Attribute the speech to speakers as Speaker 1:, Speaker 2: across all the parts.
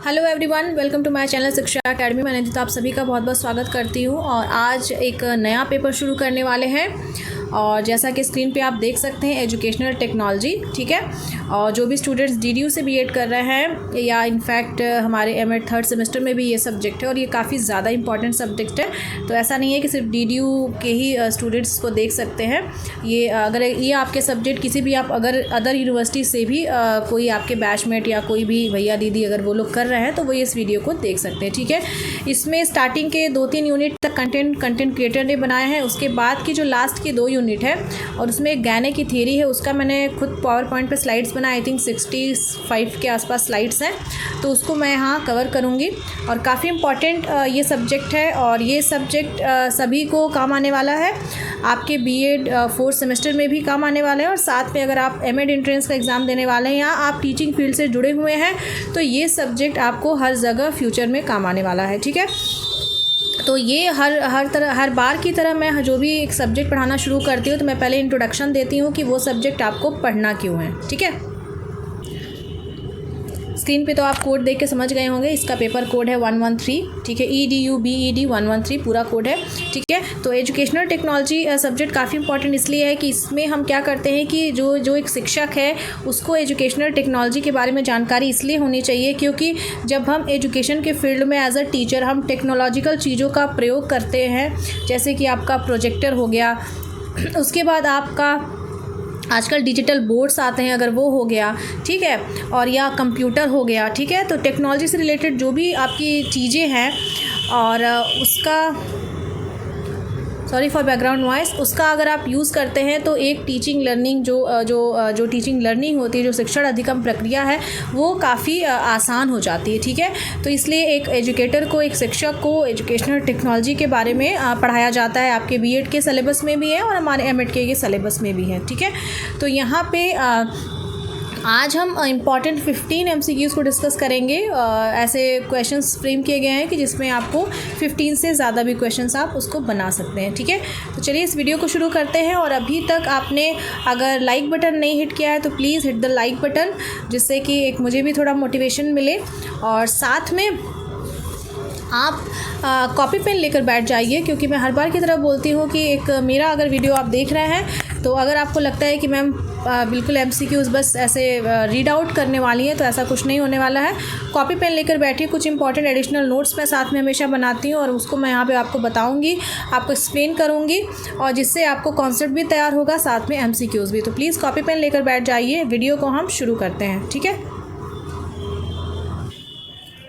Speaker 1: Hello everyone, welcome to my channel Shiksha academy. मैं नंदिता आप सभी का बहुत बहुत स्वागत करती हूँ और आज एक नया पेपर शुरू करने वाले हैं। और जैसा कि स्क्रीन पे आप देख सकते हैं, एजुकेशनल टेक्नोलॉजी, ठीक है। और जो भी स्टूडेंट्स डीडीयू से बीएड कर रहे हैं या इनफैक्ट हमारे एमएड थर्ड सेमेस्टर में भी ये सब्जेक्ट है और ये काफ़ी ज़्यादा इंपॉर्टेंट सब्जेक्ट है। तो ऐसा नहीं है कि सिर्फ डीडीयू के ही स्टूडेंट्स को देख सकते हैं। ये अगर ये आपके सब्जेक्ट किसी भी आप अगर अदर यूनिवर्सिटी से भी कोई आपके बैचमेट या कोई भी भैया दीदी अगर वो लोग कर रहे हैं तो वो इस वीडियो को देख सकते हैं, ठीक है। इसमें स्टार्टिंग के 2-3 यूनिट तक कंटेंट क्रिएटर ने बनाए हैं। उसके बाद की जो लास्ट की 2 यूनिट है और उसमें एक गाने की थ्योरी है, उसका मैंने खुद पावर पॉइंट पे स्लाइड्स बनाए। आई थिंक 65 के आसपास स्लाइड्स हैं, तो उसको मैं यहाँ कवर करूँगी। और काफ़ी इम्पॉर्टेंट ये सब्जेक्ट है और ये सब्जेक्ट सभी को काम आने वाला है। आपके बीएड 4th सेमेस्टर में भी काम आने वाला है और साथ में अगर आप एमएड एंट्रेंस का एग्ज़ाम देने वाले हैं या आप टीचिंग फील्ड से जुड़े हुए हैं तो ये सब्जेक्ट आपको हर जगह फ्यूचर में काम आने वाला है, ठीक है। तो ये हर बार की तरह मैं जो भी एक सब्जेक्ट पढ़ाना शुरू करती हूँ तो मैं पहले इंट्रोडक्शन देती हूँ कि वो सब्जेक्ट आपको पढ़ना क्यों है, ठीक है। स्क्रीन पे तो आप कोड देख के समझ गए होंगे। इसका पेपर कोड है 113, ठीक है। EDUBED 113 पूरा कोड है, ठीक है। तो एजुकेशनल टेक्नोलॉजी सब्जेक्ट काफ़ी इंपॉर्टेंट इसलिए है कि इसमें हम क्या करते हैं कि जो एक शिक्षक है उसको एजुकेशनल टेक्नोलॉजी के बारे में जानकारी इसलिए होनी चाहिए क्योंकि जब हम एजुकेशन के फील्ड में एज अ टीचर हम टेक्नोलॉजिकल चीज़ों का प्रयोग करते हैं, जैसे कि आपका प्रोजेक्टर हो गया, उसके बाद आपका आजकल डिजिटल बोर्ड्स आते हैं अगर वो हो गया, ठीक है, और या कंप्यूटर हो गया, ठीक है। तो टेक्नोलॉजी से रिलेटेड जो भी आपकी चीज़ें हैं और उसका सॉरी फॉर बैकग्राउंड नॉइस, उसका अगर आप यूज़ करते हैं तो एक टीचिंग लर्निंग जो टीचिंग लर्निंग होती है, जो शिक्षण अधिगम प्रक्रिया है, वो काफ़ी आसान हो जाती है, ठीक है। तो इसलिए एक एजुकेटर को, एक शिक्षक को एजुकेशनल टेक्नोलॉजी के बारे में पढ़ाया जाता है। आपके बीएड के सिलेबस में भी है और हमारे एमएड के सिलेबस में भी है, ठीक है। तो यहाँ पे आज हम इम्पॉर्टेंट 15 MCQs को डिस्कस करेंगे। ऐसे क्वेश्चंस फ्रेम किए गए हैं कि जिसमें आपको 15 से ज़्यादा भी क्वेश्चंस आप उसको बना सकते हैं, ठीक है। तो चलिए इस वीडियो को शुरू करते हैं। और अभी तक आपने अगर लाइक बटन नहीं हिट किया है तो please hit the like button, जिससे कि एक मुझे भी थोड़ा मोटिवेशन मिले। और साथ में आप कॉपी पेन लेकर बैठ जाइए क्योंकि मैं हर बार की तरह बोलती हूँ कि एक मेरा अगर वीडियो आप देख रहे हैं तो अगर आपको लगता है कि मैम बिल्कुल MCQs बस ऐसे रीड आउट करने वाली हैं तो ऐसा कुछ नहीं होने वाला है। कॉपी पेन लेकर बैठिए। कुछ इंपॉर्टेंट एडिशनल नोट्स मैं साथ में हमेशा बनाती हूँ और उसको मैं यहाँ पे आपको बताऊँगी, आपको एक्सप्लेन करूँगी और जिससे आपको कॉन्सेप्ट भी तैयार होगा, साथ में MCQs भी। तो प्लीज़ कॉपी पेन लेकर बैठ जाइए। वीडियो को हम शुरू करते हैं, ठीक है।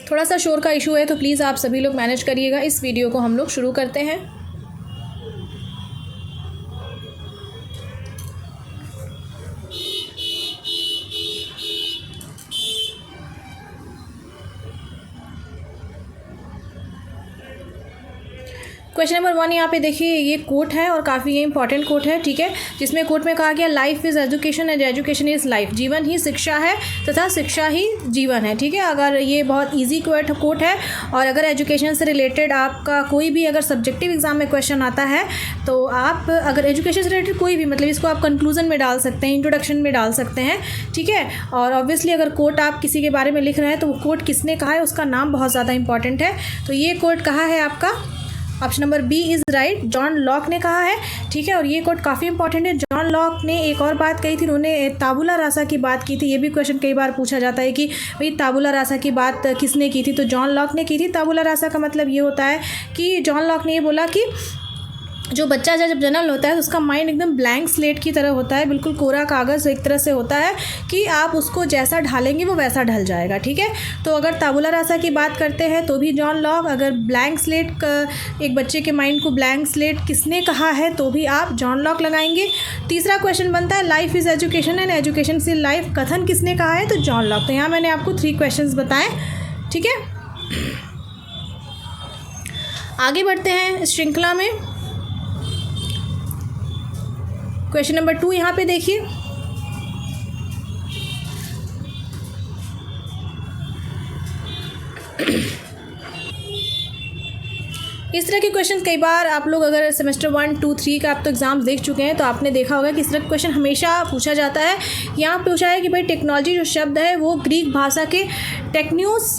Speaker 1: थोड़ा सा शोर का इशू है तो प्लीज़ आप सभी लोग मैनेज करिएगा। इस वीडियो को हम लोग शुरू करते हैं। क्वेश्चन नंबर 1 यहाँ पे देखिए, ये कोट है और काफ़ी ये इंपॉर्टेंट कोट है, ठीक है। जिसमें कोट में कहा गया life is education and education is life. जीवन ही शिक्षा है तथा शिक्षा ही जीवन है, ठीक है। अगर ये बहुत इजी कोट है और अगर एजुकेशन से रिलेटेड आपका कोई भी अगर सब्जेक्टिव एग्जाम में क्वेश्चन आता है तो आप अगर एजुकेशन से रिलेटेड कोई भी मतलब इसको आप कंक्लूजन में डाल सकते हैं, इंट्रोडक्शन में डाल सकते हैं, ठीक है। और ऑब्वियसली अगर कोट आप किसी के बारे में लिख रहे हैं तो वो कोट किसने कहा है उसका नाम बहुत ज़्यादा इंपॉर्टेंट है। तो ये कोट कहा है आपका, option number B is right, John Locke ने कहा है, ठीक है। और ये कोट काफ़ी इंपॉर्टेंट है। जॉन लॉक ने एक और बात कही थी, उन्होंने ताबुला रासा की बात की थी। ये भी क्वेश्चन कई बार पूछा जाता है कि भाई ताबुला रासा की बात किसने की थी, तो जॉन लॉक ने की थी। ताबुला रासा का मतलब ये होता है कि जॉन लॉक ने ये बोला कि जो बच्चा जब जन्म होता है तो उसका माइंड एकदम ब्लैंक स्लेट की तरह होता है, बिल्कुल कोरा कागज़ एक तरह से होता है कि आप उसको जैसा ढालेंगे वो वैसा ढल जाएगा, ठीक है। तो अगर ताबुला रासा की बात करते हैं तो भी जॉन लॉक, अगर ब्लैंक स्लेट एक बच्चे के माइंड को ब्लैंक स्लेट किसने कहा है तो भी आप जॉन लॉक लगाएंगे। तीसरा क्वेश्चन बनता है life is education and education से लाइफ, कथन किसने कहा है तो जॉन लॉक। तो यहाँ मैंने आपको 3 क्वेश्चन बताए, ठीक है। आगे बढ़ते हैं श्रृंखला में। क्वेश्चन नंबर 2 यहाँ पे देखिए, इस तरह के क्वेश्चन कई बार आप लोग अगर सेमेस्टर 1, 2, 3 का आप तो एग्जाम्स देख चुके हैं तो आपने देखा होगा कि इस तरह का क्वेश्चन हमेशा पूछा जाता है। यहाँ पूछा है कि भाई टेक्नोलॉजी जो शब्द है वो ग्रीक भाषा के टेक्न्यूस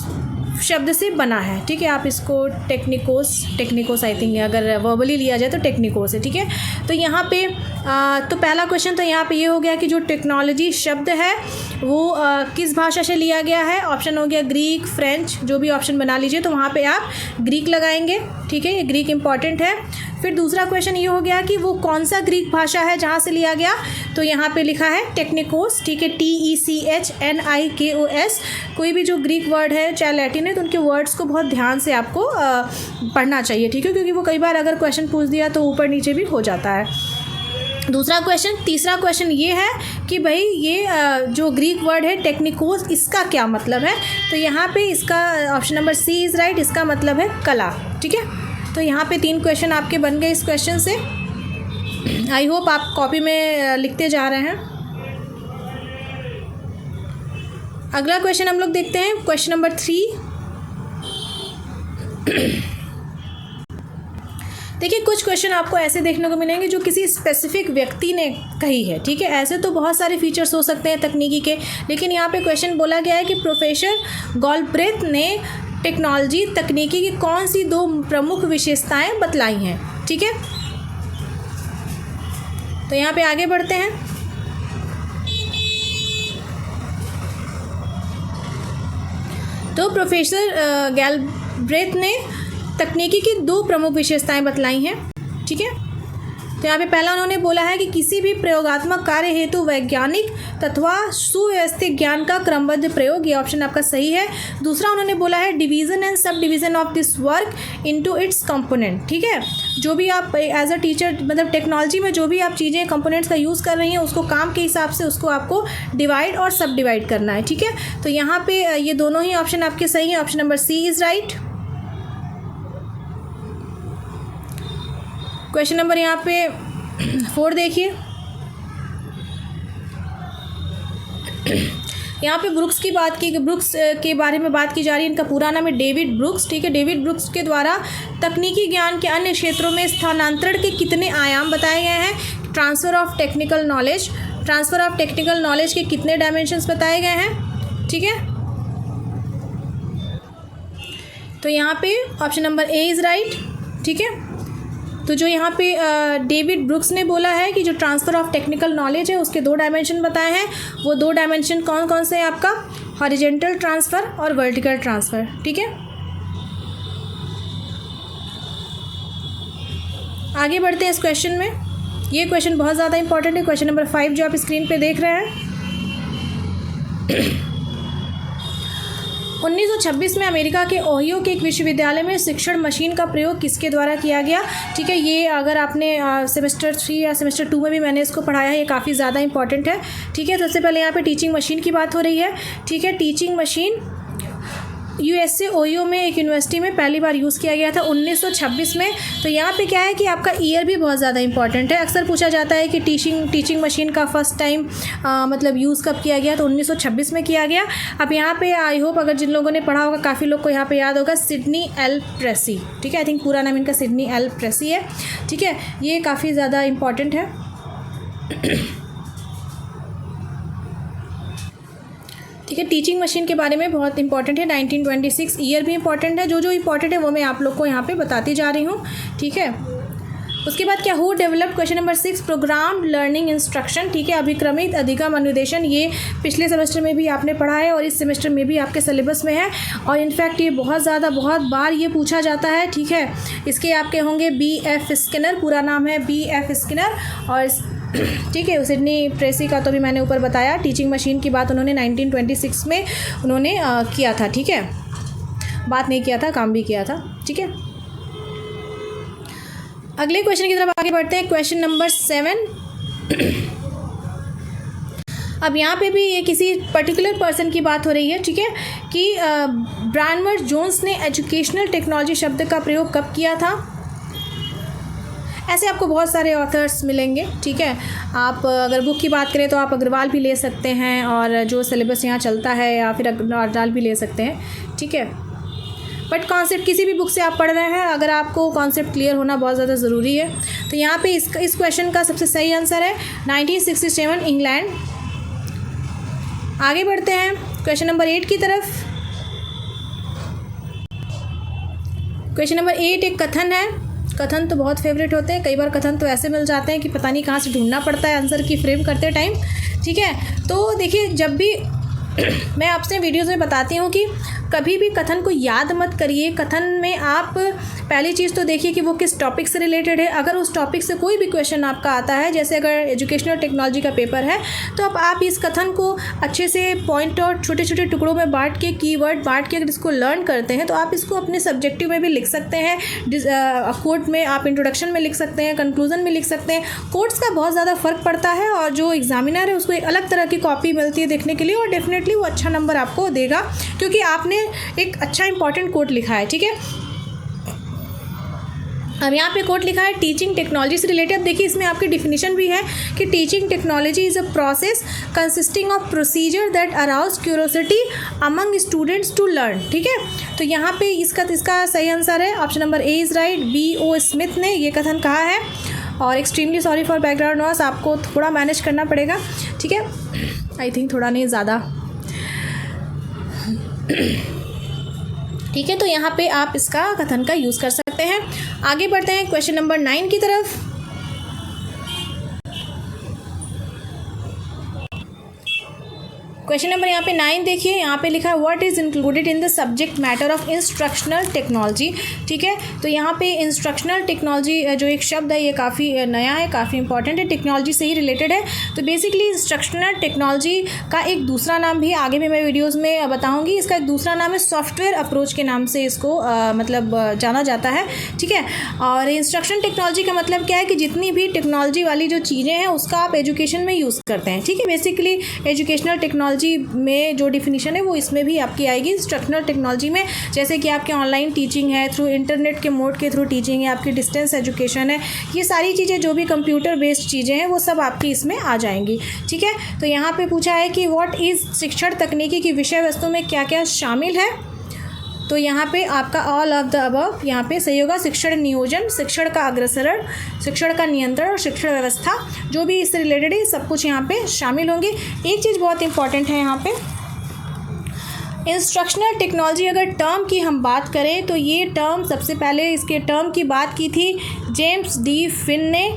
Speaker 1: शब्द से बना है, ठीक है। आप इसको टेक्निकोस आई थिंक अगर वर्बली लिया जाए तो टेक्निकोस है, ठीक है। तो यहाँ पे तो पहला क्वेश्चन तो यहाँ पे ये हो गया कि जो टेक्नोलॉजी शब्द है वो किस भाषा से लिया गया है। ऑप्शन हो गया ग्रीक, फ्रेंच, जो भी ऑप्शन बना लीजिए, तो वहाँ पे आप ग्रीक लगाएंगे, ठीक है। ये ग्रीक इंपॉर्टेंट है। फिर दूसरा क्वेश्चन ये हो गया कि वो कौन सा ग्रीक भाषा है जहाँ से लिया गया, तो यहाँ पे लिखा है टेक्निकोस, ठीक है, TECHNIKOS। कोई भी जो ग्रीक वर्ड है चाहे लैटिन है तो उनके वर्ड्स को बहुत ध्यान से आपको पढ़ना चाहिए, ठीक है, क्योंकि वो कई बार अगर क्वेश्चन पूछ दिया तो ऊपर नीचे भी हो जाता है। दूसरा क्वेश्चन, तीसरा क्वेश्चन ये है कि भाई ये जो ग्रीक वर्ड है टेक्निकोस, इसका क्या मतलब है, तो यहाँ पे इसका option number C is right, इसका मतलब है कला, ठीक है। तो यहाँ पे 3 क्वेश्चन आपके बन गए इस क्वेश्चन से। आई होप आप कॉपी में लिखते जा रहे हैं। अगला क्वेश्चन हम लोग देखते हैं, क्वेश्चन नंबर 3। देखिए कुछ क्वेश्चन आपको ऐसे देखने को मिलेंगे जो किसी स्पेसिफिक व्यक्ति ने कही है, ठीक है। ऐसे तो बहुत सारे फीचर्स हो सकते हैं तकनीकी के, लेकिन यहाँ पे क्वेश्चन बोला गया है कि प्रोफेसर गॉलब्रेथ ने टेक्नोलॉजी तकनीकी की कौन सी 2 प्रमुख विशेषताएं बतलाई हैं, ठीक है। तो यहाँ पे आगे बढ़ते हैं। तो प्रोफेसर गॉलब्रेथ ने तकनीकी की 2 प्रमुख विशेषताएं बतलाई हैं, ठीक है। तो यहाँ पे पहला उन्होंने बोला है कि किसी भी प्रयोगात्मक कार्य हेतु वैज्ञानिक तथा सुव्यवस्थित ज्ञान का क्रमबद्ध प्रयोग, ये ऑप्शन आपका सही है। दूसरा उन्होंने बोला है division and sub division of this work into its component, ठीक है। जो भी आप एज अ टीचर मतलब टेक्नोलॉजी में जो भी आप चीज़ें कंपोनेंट्स का यूज़ कर रही हैं उसको काम के हिसाब से उसको आपको डिवाइड और सब डिवाइड करना है, ठीक है। तो यहाँ पे ये दोनों ही ऑप्शन आपके सही हैं। Option number C is right. Question number यहाँ पे 4 देखिए। यहाँ पे ब्रुक्स की बात की, ब्रुक्स के बारे में बात की जा रही है। इनका पूरा नाम है डेविड ब्रुक्स, ठीक है। डेविड ब्रुक्स के द्वारा तकनीकी ज्ञान के अन्य क्षेत्रों में स्थानांतरण के कितने आयाम बताए गए हैं। ट्रांसफ़र ऑफ टेक्निकल नॉलेज के कितने डायमेंशंस बताए गए हैं, ठीक है। तो यहाँ पे option number A is right, ठीक है। तो जो यहाँ पे डेविड ब्रुक्स ने बोला है कि जो ट्रांसफ़र ऑफ टेक्निकल नॉलेज है उसके 2 डायमेंशन बताए हैं। वो 2 डायमेंशन कौन कौन से हैं आपका, हॉरिजॉन्टल ट्रांसफ़र और वर्टिकल ट्रांसफ़र, ठीक है। आगे बढ़ते हैं इस क्वेश्चन में। ये क्वेश्चन बहुत ज़्यादा इंपॉर्टेंट है, क्वेश्चन नंबर 5 जो आप स्क्रीन पे देख रहे हैं। 1926 में अमेरिका के ओहियो के एक विश्वविद्यालय में शिक्षण मशीन का प्रयोग किसके द्वारा किया गया, ठीक है। ये अगर आपने सेमेस्टर 3 या सेमेस्टर 2 में भी मैंने इसको पढ़ाया है, ये काफ़ी ज़्यादा इंपॉर्टेंट है, ठीक है। सबसे पहले यहाँ पे टीचिंग मशीन की बात हो रही है, ठीक है। टीचिंग मशीन USA ओहियो में एक यूनिवर्सिटी में पहली बार यूज़ किया गया था 1926 में। तो यहाँ पे क्या है कि आपका ईयर भी बहुत ज़्यादा इंपॉर्टेंट है। अक्सर पूछा जाता है कि टीचिंग मशीन का फर्स्ट टाइम मतलब यूज़ कब किया गया, तो 1926 में किया गया। अब यहाँ पे आई होप अगर जिन लोगों ने पढ़ा होगा काफ़ी लोग को यहाँ पे याद होगा, सिडनी एल प्रेसी, ठीक है। आई थिंक पूरा नाम इनका सिडनी एल प्रेसी है, ठीक है। ये काफ़ी ज़्यादा इंपॉर्टेंट है। ठीक है, टीचिंग मशीन के बारे में बहुत इंपॉर्टेंट है। 1926 ईयर भी इंपॉर्टेंट है। जो इंपॉर्टेंट है वो मैं आप लोग को यहाँ पे बताती जा रही हूँ, ठीक है। उसके बाद क्या, who developed, question number 6, programme learning instruction, ठीक है। अभिक्रमित अधिगम अनुदेशन, ये पिछले सेमेस्टर में भी आपने पढ़ा है और इस सेमेस्टर में भी आपके सिलेबस में है और इनफैक्ट ये बहुत बार ये पूछा जाता है, ठीक है। इसके आपके होंगे BF स्किनर, पूरा नाम है BF स्किनर, और ठीक है। सिडनी प्रेसी का तो भी मैंने ऊपर बताया। टीचिंग मशीन की बात उन्होंने 1926 में उन्होंने किया था, ठीक है। बात नहीं किया था, काम भी किया था, ठीक है। अगले क्वेश्चन की तरफ आगे बढ़ते हैं, क्वेश्चन नंबर 7। अब यहाँ पे भी ये किसी पर्टिकुलर पर्सन की बात हो रही है, ठीक है, कि ब्रानवर्ड जोन्स ने एजुकेशनल टेक्नोलॉजी शब्द का प्रयोग कब किया था। ऐसे आपको बहुत सारे ऑथर्स मिलेंगे, ठीक है। आप अगर बुक की बात करें तो आप अग्रवाल भी ले सकते हैं और जो सिलेबस यहाँ चलता है या फिर अग्रवाल भी ले सकते हैं, ठीक है। बट कॉन्सेप्ट किसी भी बुक से आप पढ़ रहे हैं, अगर आपको कॉन्सेप्ट क्लियर होना बहुत ज़्यादा ज़रूरी है। तो यहाँ पे इस क्वेश्चन का सबसे सही आंसर है 1967 इंग्लैंड। आगे बढ़ते हैं क्वेश्चन नंबर 8 की तरफ। क्वेश्चन नंबर 8 एक कथन है। कथन तो बहुत फेवरेट होते हैं, कई बार कथन तो ऐसे मिल जाते हैं कि पता नहीं कहाँ से ढूंढना पड़ता है आंसर की फ्रेम करते टाइम। ठीक है, तो देखिए जब भी मैं आपसे वीडियोज़ में बताती हूँ कि कभी भी कथन को याद मत करिए। कथन में आप पहली चीज़ तो देखिए कि वो किस टॉपिक से रिलेटेड है। अगर उस टॉपिक से कोई भी क्वेश्चन आपका आता है, जैसे अगर एजुकेशनल टेक्नोलॉजी का पेपर है, तो अब आप इस कथन को अच्छे से पॉइंट आउट छोटे छोटे टुकड़ों में बांट के, कीवर्ड बांट के अगर इसको लर्न करते हैं तो आप इसको अपने सब्जेक्टिव में भी लिख सकते हैं। कोट में आप इंट्रोडक्शन में लिख सकते हैं, कंक्लूजन में लिख सकते हैं। कोट्स का बहुत ज़्यादा फ़र्क पड़ता है और जो एग्जामिनर है उसको एक अलग तरह की कॉपी मिलती है देखने के लिए, और डेफिनेटली वो अच्छा नंबर आपको देगा क्योंकि आपने एक अच्छा इंपॉर्टेंट कोट लिखा है। ठीक है, अब यहाँ पे कोट लिखा है टीचिंग टेक्नोलॉजी से रिलेटेड। अब देखिए इसमें आपकी डिफिनीशन भी है कि teaching technology is a process consisting of procedure that arouse curiosity among students to learn. ठीक है, तो यहाँ पे इसका सही आंसर है option number A is right. B.O. Smith ने ये कथन कहा है। और extremely sorry for background noise, आपको थोड़ा मैनेज करना पड़ेगा। ठीक है, आई थिंक थोड़ा नहीं ज़्यादा। ठीक है, तो यहाँ पे आप इसका कथन का यूज़ कर सकते हैं। आगे बढ़ते हैं क्वेश्चन नंबर 9 की तरफ। क्वेश्चन नंबर यहाँ पे 9 देखिए, यहाँ पे लिखा है what is included in the subject matter of instructional technology. ठीक है, तो यहाँ पे इंस्ट्रक्शनल टेक्नोलॉजी जो एक शब्द है ये काफ़ी नया है, काफ़ी इंपॉर्टेंट है, टेक्नोलॉजी से ही रिलेटेड है। तो बेसिकली इंस्ट्रक्शनल टेक्नोलॉजी का एक दूसरा नाम भी आगे भी मैं वीडियोज़ में बताऊँगी। इसका एक दूसरा नाम है सॉफ्टवेयर अप्रोच के नाम से इसको जाना जाता है। ठीक है, और इंस्ट्रक्शन टेक्नोलॉजी का मतलब क्या है कि जितनी भी टेक्नोलॉजी वाली जो चीज़ें हैं उसका आप एजुकेशन में यूज़ करते हैं। ठीक है, बेसिकली एजुकेशनल टेक्नोलॉजी में जो डिफिनीशन है वो इसमें भी आपकी आएगी इंस्ट्रक्शनल टेक्नोलॉजी में। जैसे कि आपके ऑनलाइन टीचिंग है, थ्रू इंटरनेट के मोड के थ्रू टीचिंग है, आपकी डिस्टेंस एजुकेशन है, ये सारी चीज़ें जो भी कंप्यूटर बेस्ड चीज़ें हैं वो सब आपकी इसमें आ जाएंगी। ठीक है, तो यहाँ पे पूछा है कि व्हाट इज़ शिक्षण तकनीकी की विषय वस्तु में क्या क्या शामिल है। तो यहाँ पे आपका ऑल ऑफ द अबव यहाँ पे सही होगा। शिक्षण नियोजन, शिक्षण का अग्रसरण, शिक्षण का नियंत्रण और शिक्षण व्यवस्था, जो भी इससे रिलेटेड है सब कुछ यहाँ पे शामिल होंगे। एक चीज़ बहुत इंपॉर्टेंट है यहाँ पे, इंस्ट्रक्शनल टेक्नोलॉजी अगर टर्म की हम बात करें तो ये टर्म सबसे पहले इसके टर्म की बात की थी जेम्स डी फिन ने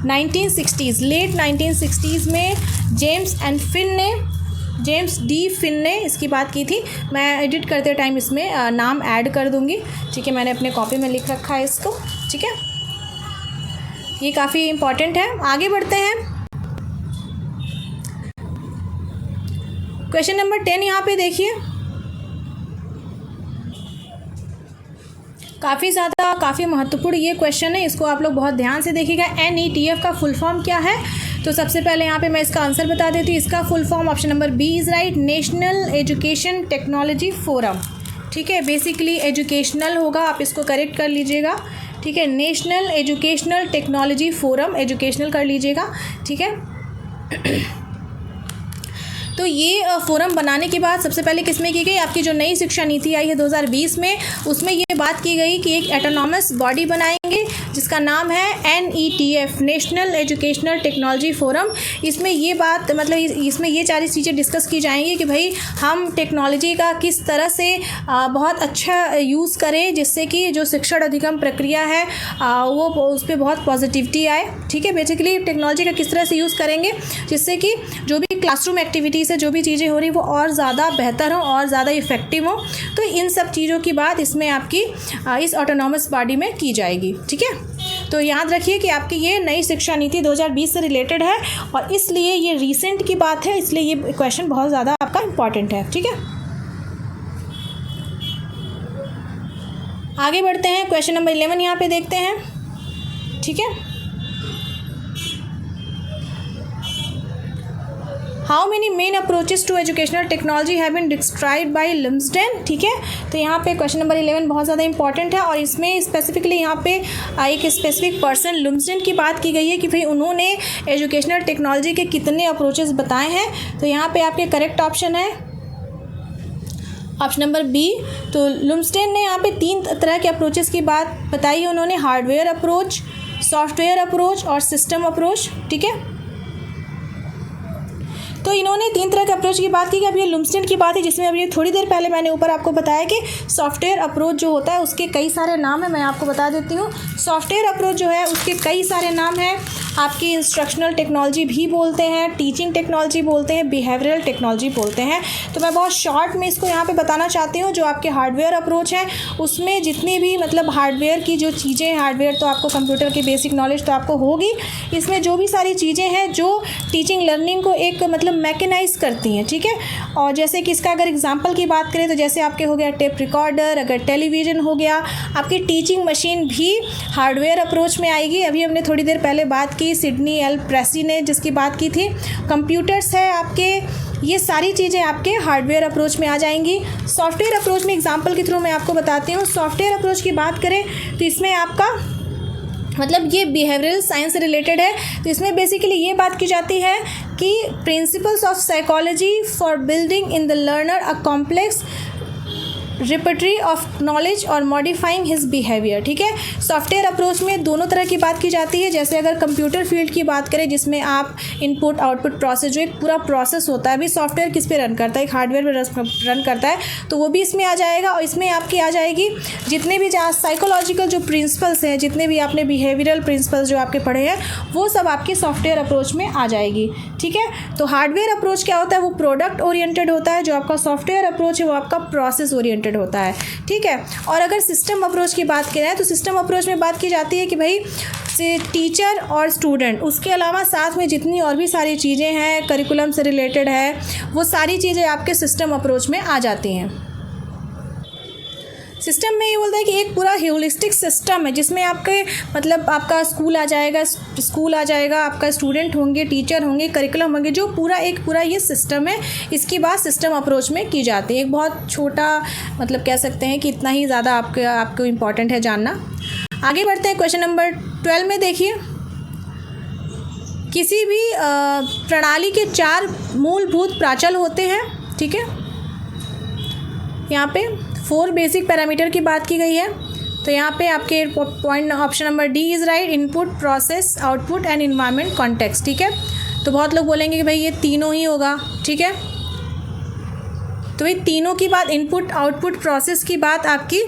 Speaker 1: 1960s, लेट 1960s में जेम्स डी फिन ने इसकी बात की थी। मैं एडिट करते टाइम इसमें नाम ऐड कर दूंगी। ठीक है, मैंने अपने कॉपी में लिख रखा है इसको। ठीक है, ये काफ़ी इम्पॉर्टेंट है। आगे बढ़ते हैं, क्वेश्चन नंबर 10 यहाँ पे देखिए, काफ़ी महत्वपूर्ण ये क्वेश्चन है, इसको आप लोग बहुत ध्यान से देखिएगा। NETF का फुल फॉर्म क्या है, तो सबसे पहले यहाँ पे मैं इसका आंसर बता देती हूँ। इसका full form option number B is right, national education technology forum. ठीक है, बेसिकली एजुकेशनल होगा, आप इसको करेक्ट कर लीजिएगा। ठीक है, national educational technology forum, educational कर लीजिएगा। ठीक है, तो ये फोरम बनाने के बाद सबसे पहले किसमें की गई, आपकी जो नई शिक्षा नीति आई है 2020 में, उसमें ये बात की गई कि एक ऑटोनॉमस बॉडी बनाएंगे जिसका नाम है NETF, national educational technology forum. इसमें ये बात मतलब इसमें ये सारी चीज़ें डिस्कस की जाएंगी कि भाई हम टेक्नोलॉजी का किस तरह से बहुत अच्छा यूज़ करें जिससे कि जो शिक्षण अधिगम प्रक्रिया है वो उस पर बहुत पॉजिटिविटी आए। ठीक है, बेसिकली टेक्नोलॉजी का किस तरह से यूज़ करेंगे जिससे कि जो भी क्लासरूम एक्टिविटीज़ से जो भी चीज़ें हो रही वो और ज़्यादा बेहतर हो और ज़्यादा इफेक्टिव हो। तो इन सब चीज़ों की बात इसमें आपकी इस ऑटोनॉमस बॉडी में की जाएगी। ठीक है, तो याद रखिए कि आपकी ये नई शिक्षा नीति 2020 से रिलेटेड है और इसलिए ये रीसेंट की बात है, इसलिए ये क्वेश्चन बहुत ज़्यादा आपका इम्पॉर्टेंट है। ठीक है, आगे बढ़ते हैं, क्वेश्चन नंबर 11 यहाँ पे देखते हैं। ठीक है, how many main approaches to educational technology have been described by Lumsden. ठीक है, तो यहाँ पे क्वेश्चन नंबर 11 बहुत ज़्यादा इंपॉर्टेंट है और इसमें स्पेसिफिकली यहाँ पे एक स्पेसिफिक पर्सन लुम्सडेन की बात की गई है कि भाई उन्होंने एजुकेशनल टेक्नोलॉजी के कितने अप्रोचेस बताए हैं। तो यहाँ पे आपके करेक्ट ऑप्शन है ऑप्शन नंबर बी। तो लुम्सडेन ने यहाँ पे 3 तरह के अप्रोचेस की बात बताई है उन्होंने, हार्डवेयर अप्रोच, सॉफ्टवेयर अप्रोच और सिस्टम अप्रोच। ठीक है, तो इन्होंने 3 तरह के अप्रोच की बात की कि अब ये लुमस्डेन की बात है, जिसमें अभी थोड़ी देर पहले मैंने ऊपर आपको बताया कि सॉफ्टवेयर अप्रोच जो होता है उसके कई सारे नाम हैं। मैं आपको बता देती हूँ, सॉफ्टवेयर अप्रोच जो है उसके कई सारे नाम हैं। आपकी इंस्ट्रक्शनल टेक्नोलॉजी भी बोलते हैं, टीचिंग टेक्नोलॉजी बोलते हैं, बिहेवियरल टेक्नोलॉजी बोलते हैं। तो मैं बहुत शॉर्ट में इसको यहाँ पे बताना चाहती हूँ। जो आपके हार्डवेयर अप्रोच है उसमें जितनी भी मतलब हार्डवेयर की जो चीज़ें हैं, हार्डवेयर तो आपको कंप्यूटर की बेसिक नॉलेज तो आपको होगी, इसमें जो भी सारी चीज़ें हैं जो टीचिंग लर्निंग को एक मतलब मैकेनाइज करती हैं, ठीक है। और जैसे कि इसका अगर एग्जांपल की बात करें तो जैसे आपके हो गया टेप रिकॉर्डर, अगर टेलीविज़न हो गया, आपकी टीचिंग मशीन भी हार्डवेयर अप्रोच में आएगी। अभी हमने थोड़ी देर पहले बात की सिडनी एल प्रेसी ने जिसकी बात की थी। कंप्यूटर्स है आपके, ये सारी चीज़ें आपके हार्डवेयर अप्रोच में आ जाएंगी। सॉफ्टवेयर अप्रोच में एग्जांपल के थ्रू मैं आपको बताती हूँ। सॉफ्टवेयर अप्रोच की बात करें तो इसमें आपका मतलब ये बिहेवियरल साइंस से रिलेटेड है। तो इसमें बेसिकली ये बात की जाती है कि principles of psychology for building in the learner a complex repertory of knowledge और मॉडिफाइंग हिज बिहेवियर, ठीक है। सॉफ्टवेयर अप्रोच में दोनों तरह की बात की जाती है। जैसे अगर कंप्यूटर फील्ड की बात करें जिसमें आप इनपुट आउटपुट प्रोसेस, जो एक पूरा प्रोसेस होता है, अभी सॉफ्टवेयर किस पे रन करता है, एक हार्डवेयर पे रन करता है, तो वो भी इसमें आ जाएगा। और इसमें आपकी आ जाएगी जितने भी जहाँ साइकोलॉजिकल जो प्रिंसिपल्स हैं, जितने भी आपने बिहेवियरल प्रिंसिपल्स जो आपके पढ़े हैं, वो सब आपके सॉफ्टवेयर अप्रोच में आ जाएगी, ठीक है। तो हार्डवेयर अप्रोच क्या होता है, वो प्रोडक्ट ओरिएंटेड होता है। जो आपका सॉफ्टवेयर अप्रोच है वो आपका प्रोसेस ओरिएंटेड होता है, ठीक है। और अगर सिस्टम अप्रोच की बात करें तो सिस्टम अप्रोच में बात की जाती है कि भाई टीचर और स्टूडेंट, उसके अलावा साथ में जितनी और भी सारी चीज़ें हैं करिकुलम से रिलेटेड है, वो सारी चीज़ें आपके सिस्टम अप्रोच में आ जाती हैं। सिस्टम में ये बोलता है कि एक पूरा होलिस्टिक सिस्टम है जिसमें आपके मतलब आपका स्कूल आ जाएगा, आपका स्टूडेंट होंगे, टीचर होंगे, करिकुलम होंगे, जो पूरा ये सिस्टम है। इसकी बात सिस्टम अप्रोच में की जाती है। एक बहुत छोटा मतलब कह सकते हैं कि इतना ही ज़्यादा आपको इम्पॉर्टेंट है जानना। आगे बढ़ते हैं क्वेश्चन नंबर 12 में। देखिए, किसी भी प्रणाली के 4 मूलभूत प्राचल होते हैं, ठीक है। यहाँ पे 4 बेसिक पैरामीटर की बात की गई है। तो यहाँ पे आपके point option number D is right, input, process, output and environment context, ठीक है। तो बहुत लोग बोलेंगे कि भाई ये तीनों ही होगा, ठीक है। तो भाई तीनों की बात, इनपुट आउटपुट प्रोसेस की बात आपकी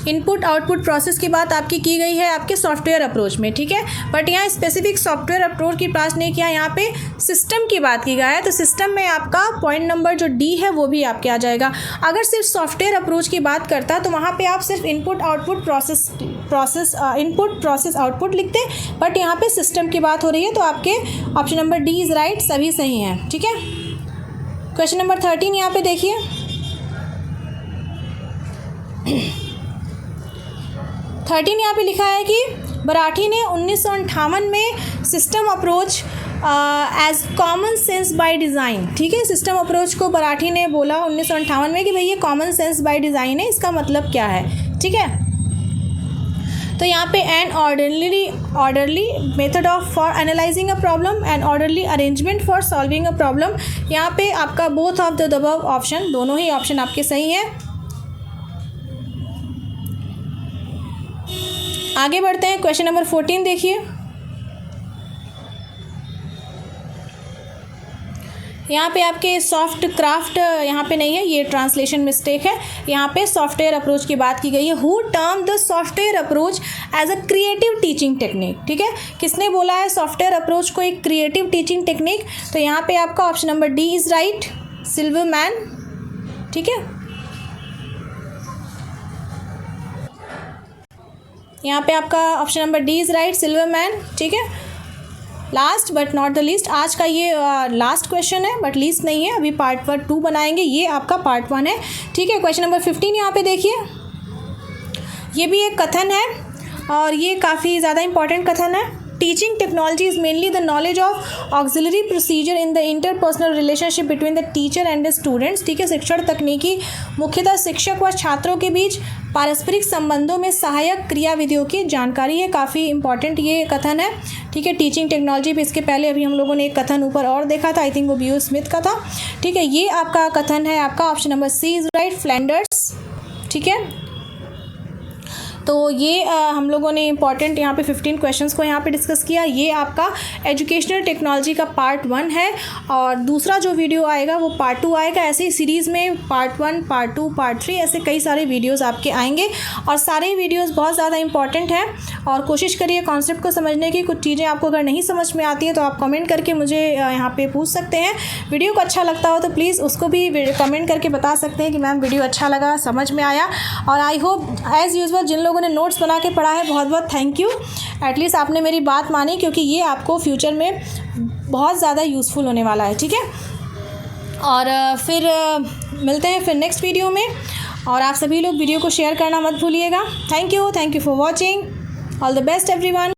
Speaker 1: इनपुट आउटपुट प्रोसेस की बात आपकी की गई है आपके सॉफ्टवेयर अप्रोच में, ठीक है। बट यहाँ स्पेसिफिक सॉफ्टवेयर अप्रोच की बात नहीं किया, यहाँ पे सिस्टम की बात की गई है। तो सिस्टम में आपका पॉइंट नंबर जो डी है वो भी आपके आ जाएगा। अगर सिर्फ सॉफ्टवेयर अप्रोच की बात करता तो वहाँ पे आप सिर्फ input output input process output लिखते, बट यहाँ पे सिस्टम की बात हो रही है तो आपके option number D is right, सभी सही हैं, ठीक है। क्वेश्चन नंबर 13 यहाँ पे देखिए, 13 यहाँ पे लिखा है कि बराठी ने 1958 में system approach as common sense by design, ठीक है। सिस्टम अप्रोच को बराठी ने बोला 1958 में कि भाई ये कॉमन सेंस बाय डिज़ाइन है, इसका मतलब क्या है, ठीक है। तो यहाँ पे an orderly method of for analysing a problem and orderly arrangement for solving a problem, यहाँ पे आपका both of the above option, दोनों ही ऑप्शन आपके सही हैं। आगे बढ़ते हैं, क्वेश्चन नंबर 14 देखिए। यहाँ पे आपके सॉफ्ट क्राफ्ट यहाँ पे नहीं है, ये ट्रांसलेशन मिस्टेक है। यहाँ पे सॉफ्टवेयर अप्रोच की बात की गई है। Who term the software approach as a creative teaching technique, ठीक है। किसने बोला है सॉफ्टवेयर अप्रोच को एक क्रिएटिव टीचिंग टेक्निक? तो यहाँ पे आपका option number D is right, Silverman, ठीक है। यहाँ पे आपका option number D is right, Silverman, ठीक है। Last but not the least, आज का ये लास्ट क्वेश्चन है बट लीस्ट नहीं है, अभी पार्ट 2 बनाएंगे, ये आपका पार्ट 1 है, ठीक है। क्वेश्चन नंबर 15 यहाँ पे देखिए, ये भी एक कथन है और ये काफ़ी ज़्यादा इंपॉर्टेंट कथन है। Teaching technology is mainly the knowledge of auxiliary procedure in the interpersonal relationship between the teacher and the students, ठीक है। शिक्षण तकनीकी मुख्यतः शिक्षक व छात्रों के बीच पारस्परिक संबंधों में सहायक क्रियाविधियों की जानकारी है। काफ़ी इंपॉर्टेंट ये कथन है, ठीक है। टीचिंग टेक्नोलॉजी पे इसके पहले अभी हम लोगों ने एक कथन ऊपर और देखा था, आई थिंक वो B.O. स्मिथ का था, ठीक है। ये आपका कथन है आपका option number C is right, Flanders, ठीक है। तो ये हम लोगों ने इंपॉर्टेंट यहाँ पे 15 क्वेश्चंस को यहाँ पे डिस्कस किया। ये आपका एजुकेशनल टेक्नोलॉजी का पार्ट 1 है और दूसरा जो वीडियो आएगा वो पार्ट 2 आएगा। ऐसे ही सीरीज़ में पार्ट 1, पार्ट 2, पार्ट 3 ऐसे कई सारे वीडियोज़ आपके आएंगे और सारे वीडियोज़ बहुत ज़्यादा इंपॉर्टेंट हैं। और कोशिश करिए कॉन्सेप्ट को समझने की। कुछ चीज़ें आपको अगर नहीं समझ में आती हैं तो आप कमेंट करके मुझे यहाँ पे पूछ सकते हैं। वीडियो को अच्छा लगता हो तो प्लीज़ उसको भी कमेंट करके बता सकते हैं कि मैम वीडियो अच्छा लगा, समझ में आया। और आई होप एज़ यूजुअल जिन लोगों ने नोट्स बना के पढ़ा है बहुत बहुत थैंक यू। एटलीस्ट आपने मेरी बात मानी, क्योंकि ये आपको फ्यूचर में बहुत ज़्यादा यूज़फुल होने वाला है, ठीक है। और फिर मिलते हैं फिर नेक्स्ट वीडियो में। और आप सभी लोग वीडियो को शेयर करना मत भूलिएगा। Thank you for watching. All the best everyone.